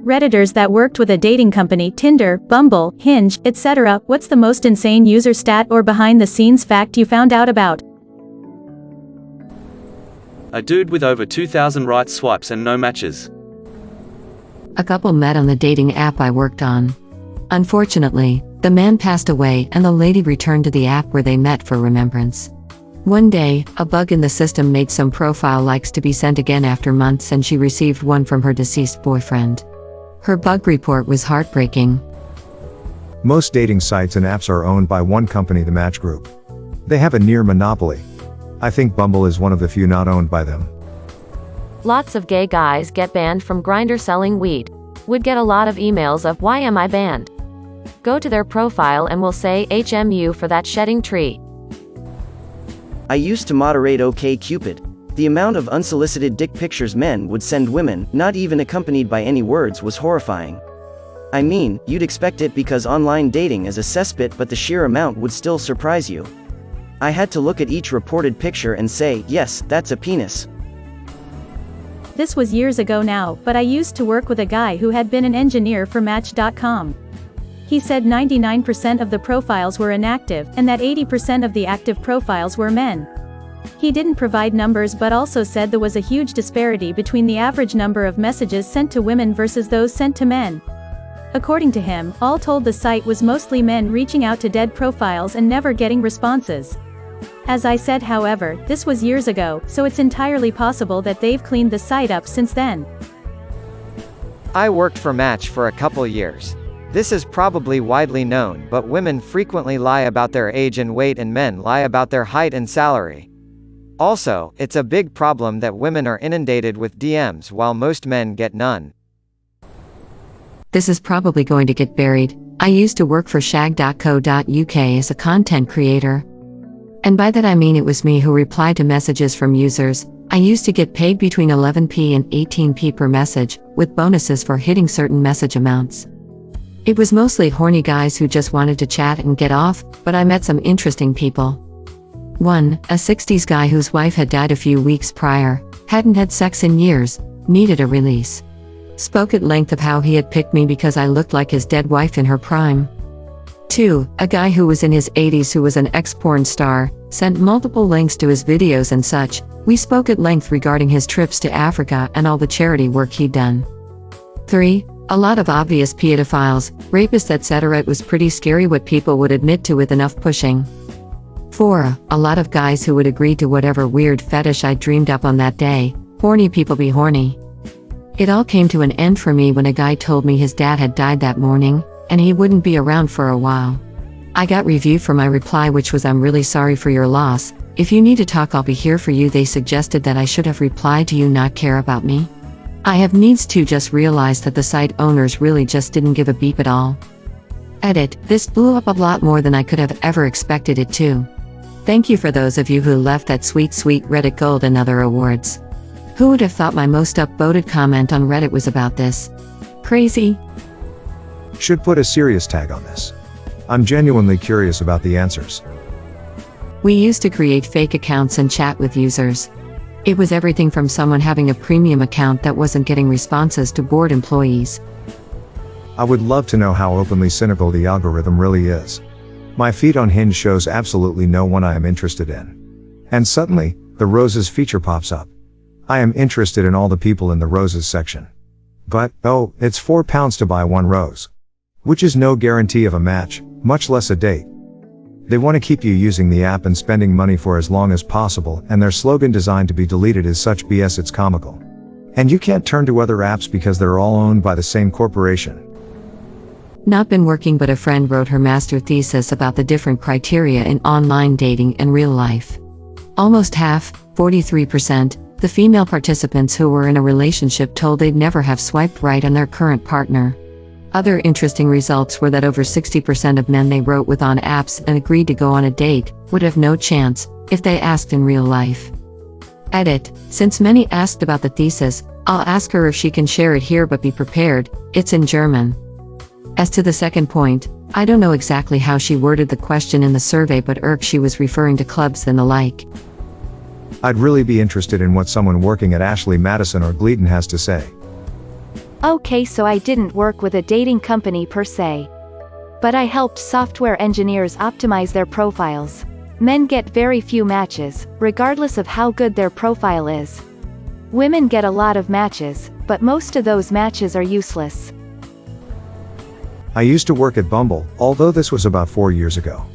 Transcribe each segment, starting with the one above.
Redditors that worked with a dating company, Tinder, Bumble, Hinge, etc. What's the most insane user stat or behind-the-scenes fact you found out about? A dude with over 2,000 right swipes and no matches. A couple met on the dating app I worked on. Unfortunately, the man passed away and the lady returned to the app where they met for remembrance. One day, a bug in the system made some profile likes to be sent again after months, and she received one from her deceased boyfriend. Her bug report was heartbreaking. Most dating sites and apps are owned by one company, the Match Group. They have a near monopoly. I think Bumble is one of the few not owned by them. Lots of gay guys get banned from Grindr selling weed. Would get a lot of emails of "Why am I banned?" Go to their profile and will say HMU for that shedding tree. I used to moderate OkCupid. The amount of unsolicited dick pictures men would send women, not even accompanied by any words, was horrifying. I mean, you'd expect it because online dating is a cesspit, but the sheer amount would still surprise you. I had to look at each reported picture and say, yes, that's a penis. This was years ago now, but I used to work with a guy who had been an engineer for Match.com. He said 99% of the profiles were inactive, and that 80% of the active profiles were men. He didn't provide numbers but also said there was a huge disparity between the average number of messages sent to women versus those sent to men. According to him, all told the site was mostly men reaching out to dead profiles and never getting responses. As I said, however, this was years ago, so it's entirely possible that they've cleaned the site up since then. I worked for Match for a couple years. This is probably widely known, but women frequently lie about their age and weight and men lie about their height and salary. Also, it's a big problem that women are inundated with DMs while most men get none. This is probably going to get buried. I used to work for shag.co.uk as a content creator. And by that I mean it was me who replied to messages from users. I used to get paid between 11p and 18p per message, with bonuses for hitting certain message amounts. It was mostly horny guys who just wanted to chat and get off, but I met some interesting people. 1. A 60s guy whose wife had died a few weeks prior, hadn't had sex in years, needed a release. Spoke at length of how he had picked me because I looked like his dead wife in her prime. 2. A guy who was in his 80s who was an ex-porn star, sent multiple links to his videos and such. We spoke at length regarding his trips to Africa and all the charity work he'd done. 3. A lot of obvious pedophiles, rapists, etc. It was pretty scary what people would admit to with enough pushing. 4. A lot of guys who would agree to whatever weird fetish I dreamed up on that day. Horny people be horny. It all came to an end for me when a guy told me his dad had died that morning, and he wouldn't be around for a while. I got review for my reply, which was, "I'm really sorry for your loss. If you need to talk, I'll be here for you." They suggested that I should have replied to you, not care about me. I have needs to just realized that the site owners really just didn't give a beep at all. Edit, this blew up a lot more than I could have ever expected it to. Thank you for those of you who left that sweet Reddit Gold and other awards. Who would have thought my most upvoted comment on Reddit was about this? Crazy. Should put a serious tag on this. I'm genuinely curious about the answers. We used to create fake accounts and chat with users. It was everything from someone having a premium account that wasn't getting responses to bored employees. I would love to know how openly cynical the algorithm really is. My feed on Hinge shows absolutely no one I am interested in. And suddenly, the roses feature pops up. I am interested in all the people in the roses section. But, oh, it's £4 to buy one rose. Which is no guarantee of a match, much less a date. They want to keep you using the app and spending money for as long as possible, and their slogan designed to be deleted is such BS it's comical. And you can't turn to other apps because they're all owned by the same corporation. Not been working, but a friend wrote her master thesis about the different criteria in online dating and real life. Almost half, 43%, the female participants who were in a relationship told they'd never have swiped right on their current partner. Other interesting results were that over 60% of men they wrote with on apps and agreed to go on a date would have no chance if they asked in real life. Edit, since many asked about the thesis, I'll ask her if she can share it here, but be prepared, it's in German. As to the second point, I don't know exactly how she worded the question in the survey, but she was referring to clubs and the like. I'd really be interested in what someone working at Ashley Madison or Gleaton has to say. Okay, so I didn't work with a dating company per se. But I helped software engineers optimize their profiles. Men get very few matches, regardless of how good their profile is. Women get a lot of matches, but most of those matches are useless. I used to work at Bumble, although this was about 4 years ago.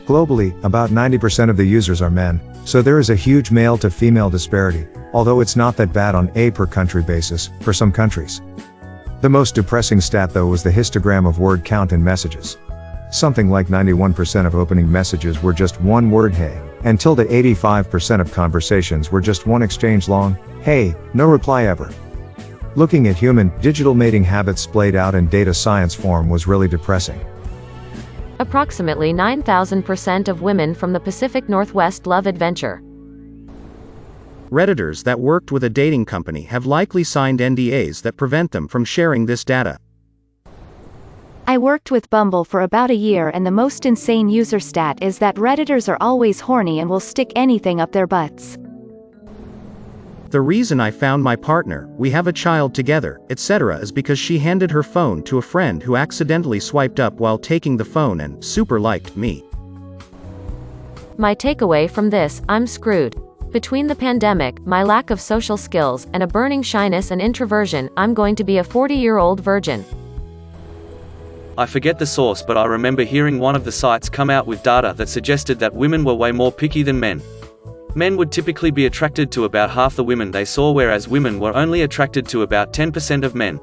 Globally, about 90% of the users are men, so there is a huge male to female disparity, although it's not that bad on a per country basis, for some countries. The most depressing stat though was the histogram of word count in messages. Something like 91% of opening messages were just one word hey, and till the 85% of conversations were just one exchange long, hey, no reply ever. Looking at human, digital mating habits splayed out in data science form was really depressing. Approximately 9,000% of women from the Pacific Northwest love adventure. Redditors that worked with a dating company have likely signed NDAs that prevent them from sharing this data. I worked with Bumble for about a year, and the most insane user stat is that Redditors are always horny and will stick anything up their butts. The reason I found my partner, we have a child together, etc. is because she handed her phone to a friend who accidentally swiped up while taking the phone and super liked me. My takeaway from this, I'm screwed. Between the pandemic, my lack of social skills, and a burning shyness and introversion, I'm going to be a 40-year-old virgin. I forget the source, but I remember hearing one of the sites come out with data that suggested that women were way more picky than men. Men would typically be attracted to about half the women they saw, whereas women were only attracted to about 10% of men.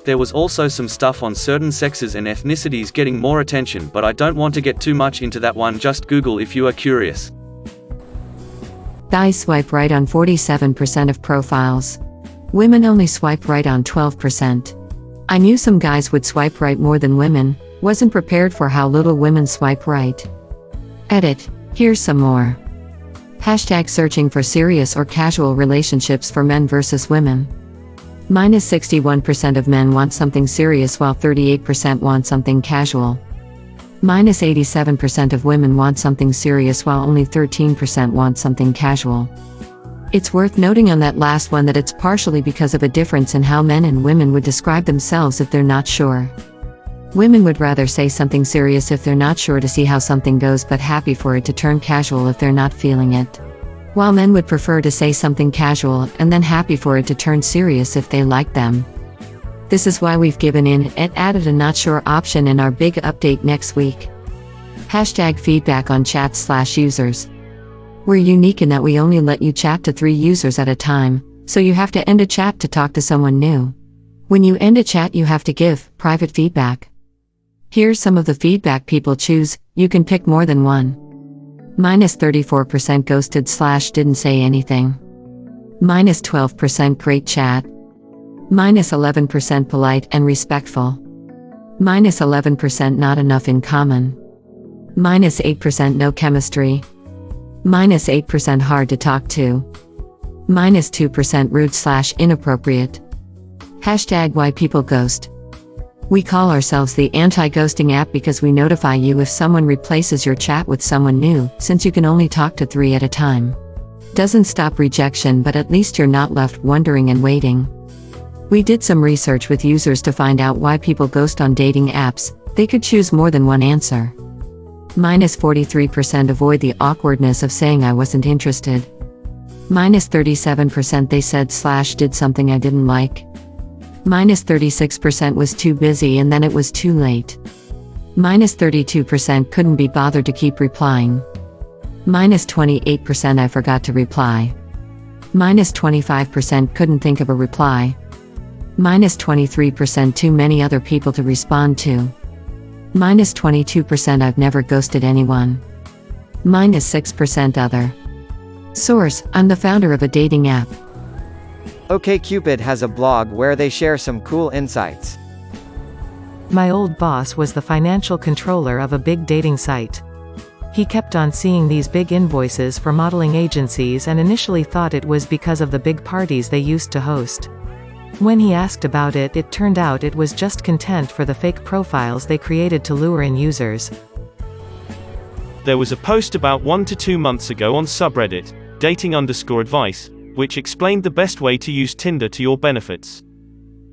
There was also some stuff on certain sexes and ethnicities getting more attention, but I don't want to get too much into that one. Just Google if you are curious. Guys swipe right on 47% of profiles. Women only swipe right on 12%. I knew some guys would swipe right more than women, wasn't prepared for how little women swipe right. Edit, here's some more. Hashtag searching for serious or casual relationships for men versus women. Minus 61% of men want something serious while 38% want something casual. Minus 87% of women want something serious while only 13% want something casual. It's worth noting on that last one that it's partially because of a difference in how men and women would describe themselves if they're not sure. Women would rather say something serious if they're not sure to see how something goes, but happy for it to turn casual if they're not feeling it. While men would prefer to say something casual and then happy for it to turn serious if they like them. This is why we've given in and added a not sure option in our big update next week. Hashtag feedback on chats/users. We're unique in that we only let you chat to 3 users at a time, so you have to end a chat to talk to someone new. When you end a chat, you have to give private feedback. Here's some of the feedback people choose. You can pick more than one. Minus 34% ghosted/didn't say anything. Minus 12% great chat. Minus 11% polite and respectful. Minus 11% not enough in common. Minus 8% no chemistry. Minus 8% hard to talk to. Minus 2% rude/inappropriate. Hashtag why people ghost. We call ourselves the anti-ghosting app because we notify you if someone replaces your chat with someone new, since you can only talk to 3 at a time. Doesn't stop rejection, but at least you're not left wondering and waiting. We did some research with users to find out why people ghost on dating apps. They could choose more than one answer. Minus 43% avoid the awkwardness of saying I wasn't interested. Minus 37% they said/did something I didn't like. Minus 36% was too busy and then it was too late. Minus 32% couldn't be bothered to keep replying. Minus 28% I forgot to reply. Minus 25% couldn't think of a reply. Minus 23% too many other people to respond to. Minus 22% I've never ghosted anyone. Minus 6% other. Source, I'm the founder of a dating app. OkCupid has a blog where they share some cool insights. My old boss was the financial controller of a big dating site. He kept on seeing these big invoices for modeling agencies and initially thought it was because of the big parties they used to host. When he asked about it, it turned out it was just content for the fake profiles they created to lure in users. There was a post about 1 to 2 months ago on subreddit, dating_advice, which explained the best way to use Tinder to your benefits.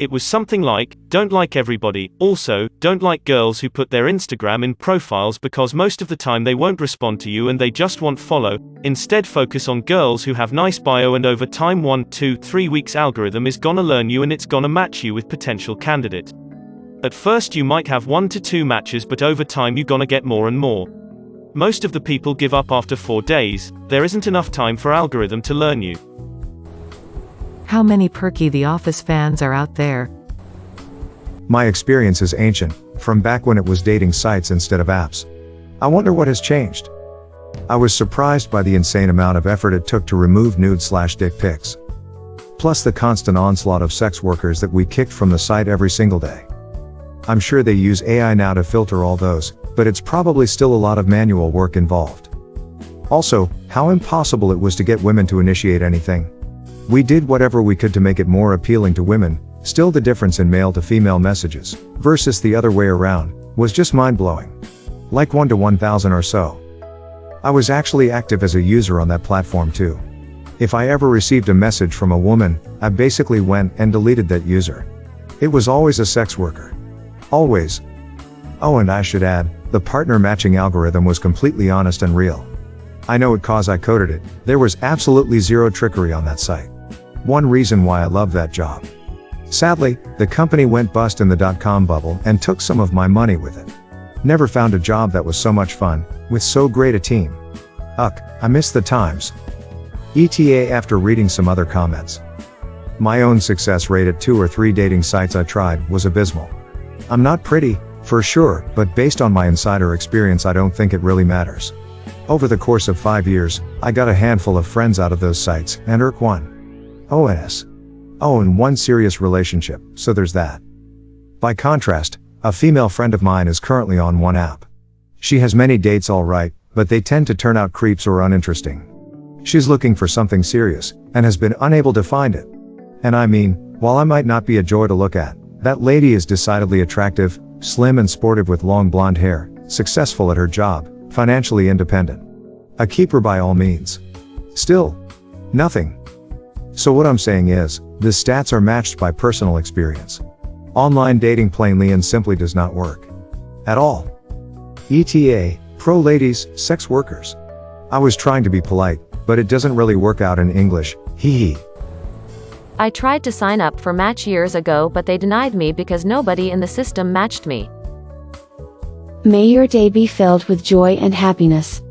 It was something like, don't like everybody, also, don't like girls who put their Instagram in profiles because most of the time they won't respond to you and they just want follow, instead focus on girls who have nice bio and over time 1, 2, 3 weeks algorithm is gonna learn you and it's gonna match you with potential candidate. At first you might have 1 to 2 matches but over time you gonna get more and more. Most of the people give up after 4 days, there isn't enough time for algorithm to learn you. How many perky The Office fans are out there? My experience is ancient, from back when it was dating sites instead of apps. I wonder what has changed. I was surprised by the insane amount of effort it took to remove nude/dick pics. Plus the constant onslaught of sex workers that we kicked from the site every single day. I'm sure they use AI now to filter all those, but it's probably still a lot of manual work involved. Also, how impossible it was to get women to initiate anything. We did whatever we could to make it more appealing to women, still the difference in male to female messages, versus the other way around, was just mind-blowing. Like 1 to 1,000 or so. I was actually active as a user on that platform too. If I ever received a message from a woman, I basically went and deleted that user. It was always a sex worker. Always. Oh, and I should add, the partner matching algorithm was completely honest and real. I know it 'cause I coded it, there was absolutely zero trickery on that site. One reason why I love that job. Sadly, the company went bust in the .com bubble and took some of my money with it. Never found a job that was so much fun, with so great a team. Ugh, I miss the times. ETA after reading some other comments. My own success rate at 2 or 3 dating sites I tried was abysmal. I'm not pretty, for sure, but based on my insider experience I don't think it really matters. Over the course of 5 years, I got a handful of friends out of those sites, and one. ONS. Oh, and 1 serious relationship, so there's that. By contrast, a female friend of mine is currently on one app. She has many dates alright, but they tend to turn out creeps or uninteresting. She's looking for something serious, and has been unable to find it. And I mean, while I might not be a joy to look at, that lady is decidedly attractive, slim and sportive with long blonde hair, successful at her job, financially independent. A keeper by all means. Still, nothing. So what I'm saying is, the stats are matched by personal experience. Online dating plainly and simply does not work. At all. ETA, pro ladies, sex workers. I was trying to be polite, but it doesn't really work out in English, hee hee. I tried to sign up for Match years ago but they denied me because nobody in the system matched me. May your day be filled with joy and happiness.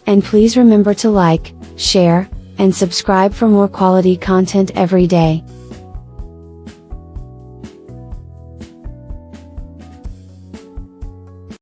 And please remember to like, share, and subscribe for more quality content every day.